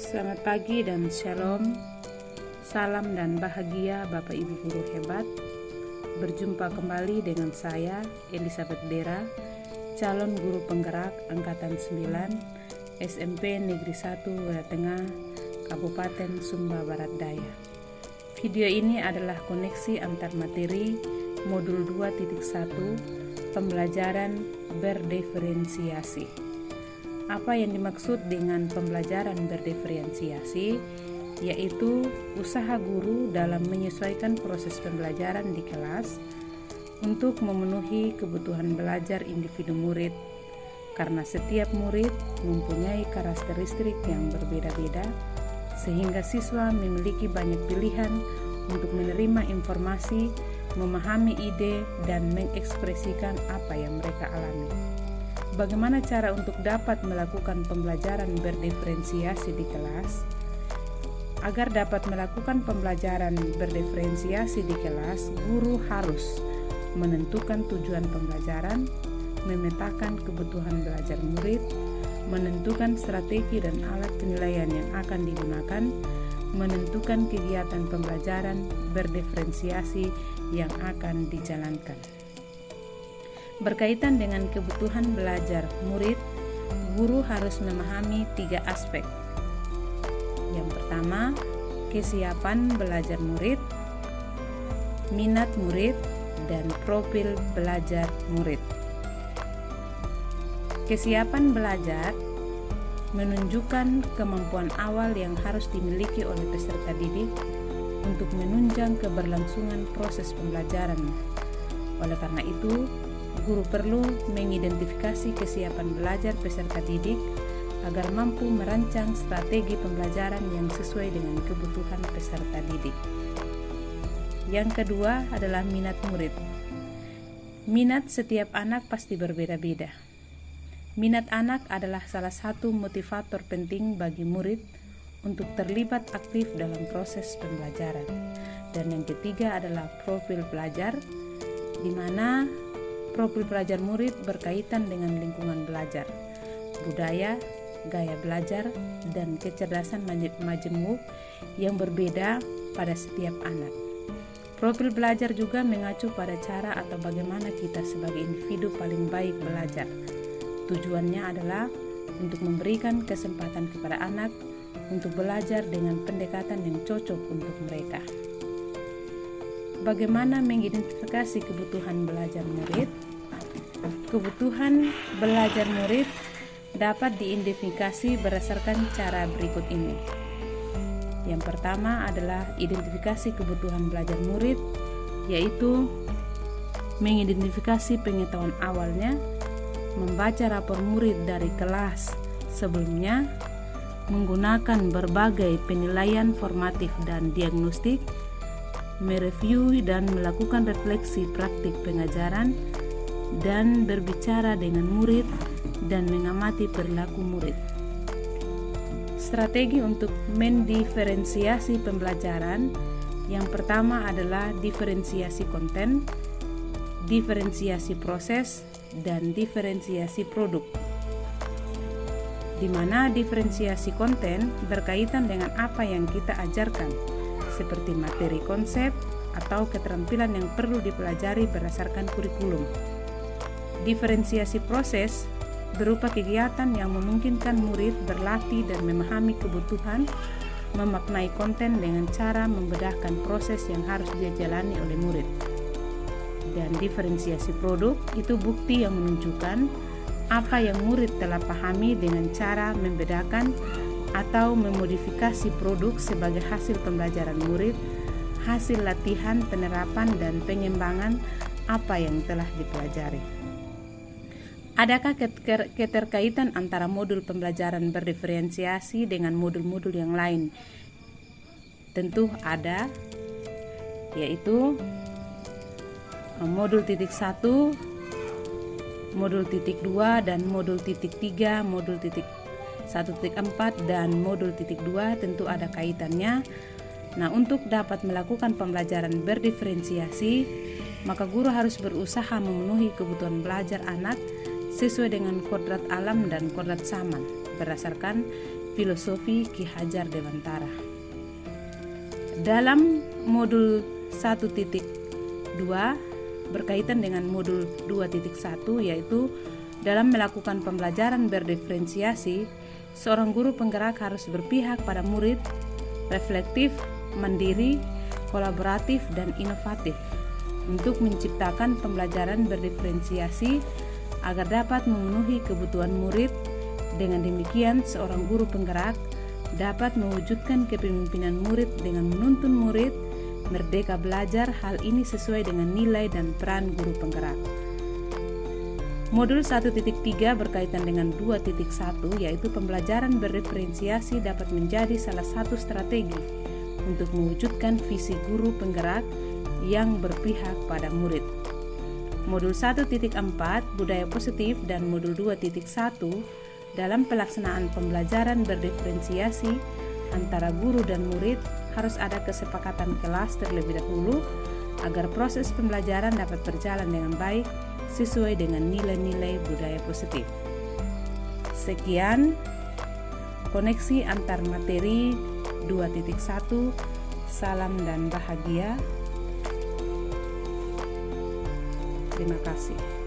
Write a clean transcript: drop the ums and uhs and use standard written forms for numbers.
Selamat pagi dan shalom. Salam dan bahagia Bapak Ibu guru hebat. Berjumpa kembali dengan saya Elizabeth Dera, calon guru penggerak angkatan 9 SMP Negeri 1 Wilayah Tengah, Kabupaten Sumba Barat Daya. Video ini adalah koneksi antar materi modul 2.1 pembelajaran berdiferensiasi. Apa yang dimaksud dengan pembelajaran berdiferensiasi? Yaitu usaha guru dalam menyesuaikan proses pembelajaran di kelas untuk memenuhi kebutuhan belajar individu murid, karena setiap murid mempunyai karakteristik yang berbeda-beda, sehingga siswa memiliki banyak pilihan untuk menerima informasi, memahami ide, dan mengekspresikan apa yang mereka alami. Bagaimana cara untuk dapat melakukan pembelajaran berdiferensiasi di kelas? Agar dapat melakukan pembelajaran berdiferensiasi di kelas, guru harus menentukan tujuan pembelajaran, memetakan kebutuhan belajar murid, menentukan strategi dan alat penilaian yang akan digunakan, menentukan kegiatan pembelajaran berdiferensiasi yang akan dijalankan. Berkaitan dengan kebutuhan belajar murid, guru harus memahami 3 aspek. Yang pertama, kesiapan belajar murid, minat murid, dan profil belajar murid. Kesiapan belajar menunjukkan kemampuan awal yang harus dimiliki oleh peserta didik untuk menunjang keberlangsungan proses pembelajaran. Oleh karena itu, guru perlu mengidentifikasi kesiapan belajar peserta didik agar mampu merancang strategi pembelajaran yang sesuai dengan kebutuhan peserta didik. Yang kedua adalah minat murid. Minat setiap anak pasti berbeda-beda. Minat anak adalah salah satu motivator penting bagi murid untuk terlibat aktif dalam proses pembelajaran. Dan yang ketiga adalah profil belajar, di mana profil belajar murid berkaitan dengan lingkungan belajar, budaya, gaya belajar, dan kecerdasan majemuk yang berbeda pada setiap anak. Profil belajar juga mengacu pada cara atau bagaimana kita sebagai individu paling baik belajar. Tujuannya adalah untuk memberikan kesempatan kepada anak untuk belajar dengan pendekatan yang cocok untuk mereka. Bagaimana mengidentifikasi kebutuhan belajar murid? Kebutuhan belajar murid dapat diidentifikasi berdasarkan cara berikut ini. Yang pertama adalah identifikasi kebutuhan belajar murid, yaitu mengidentifikasi pengetahuan awalnya, membaca rapor murid dari kelas sebelumnya, menggunakan berbagai penilaian formatif dan diagnostik, mereview dan melakukan refleksi praktik pengajaran, dan berbicara dengan murid dan mengamati perilaku murid. Strategi untuk mendiferensiasi pembelajaran yang pertama adalah diferensiasi konten, diferensiasi proses, dan diferensiasi produk. Di mana diferensiasi konten berkaitan dengan apa yang kita ajarkan, seperti materi konsep atau keterampilan yang perlu dipelajari berdasarkan kurikulum. Diferensiasi proses berupa kegiatan yang memungkinkan murid berlatih dan memahami kebutuhan, memaknai konten dengan cara membedahkan proses yang harus dijalani oleh murid. Dan diferensiasi produk itu bukti yang menunjukkan apa yang murid telah pahami dengan cara membedakan atau memodifikasi produk sebagai hasil pembelajaran murid, hasil latihan, penerapan, dan pengembangan apa yang telah dipelajari. Adakah keterkaitan antara modul pembelajaran berdiferensiasi dengan modul-modul yang lain? Tentu ada, yaitu modul titik 1, modul titik 2, dan modul titik 3, modul titik 1.4, dan modul titik 2 tentu ada kaitannya. Nah, untuk dapat melakukan pembelajaran berdiferensiasi, maka guru harus berusaha memenuhi kebutuhan belajar anak sesuai dengan kodrat alam dan kodrat zaman berdasarkan Filosofi Ki Hajar Dewantara. Dalam modul 1.2 berkaitan dengan modul 2.1, yaitu dalam melakukan pembelajaran berdiferensiasi, seorang guru penggerak harus berpihak pada murid, reflektif, mandiri, kolaboratif, dan inovatif untuk menciptakan pembelajaran berdiferensiasi agar dapat memenuhi kebutuhan murid. Dengan demikian, seorang guru penggerak dapat mewujudkan kepemimpinan murid dengan menuntun murid merdeka belajar. Hal ini sesuai dengan nilai dan peran guru penggerak. Modul 1.3 berkaitan dengan 2.1, yaitu pembelajaran berdiferensiasi dapat menjadi salah satu strategi untuk mewujudkan visi guru penggerak yang berpihak pada murid. Modul 1.4 budaya positif dan modul 2.1 dalam pelaksanaan pembelajaran berdiferensiasi antara guru dan murid harus ada kesepakatan kelas terlebih dahulu agar proses pembelajaran dapat berjalan dengan baik sesuai dengan nilai-nilai budaya positif. Sekian koneksi antar materi 2.1. Salam dan bahagia. Terima kasih.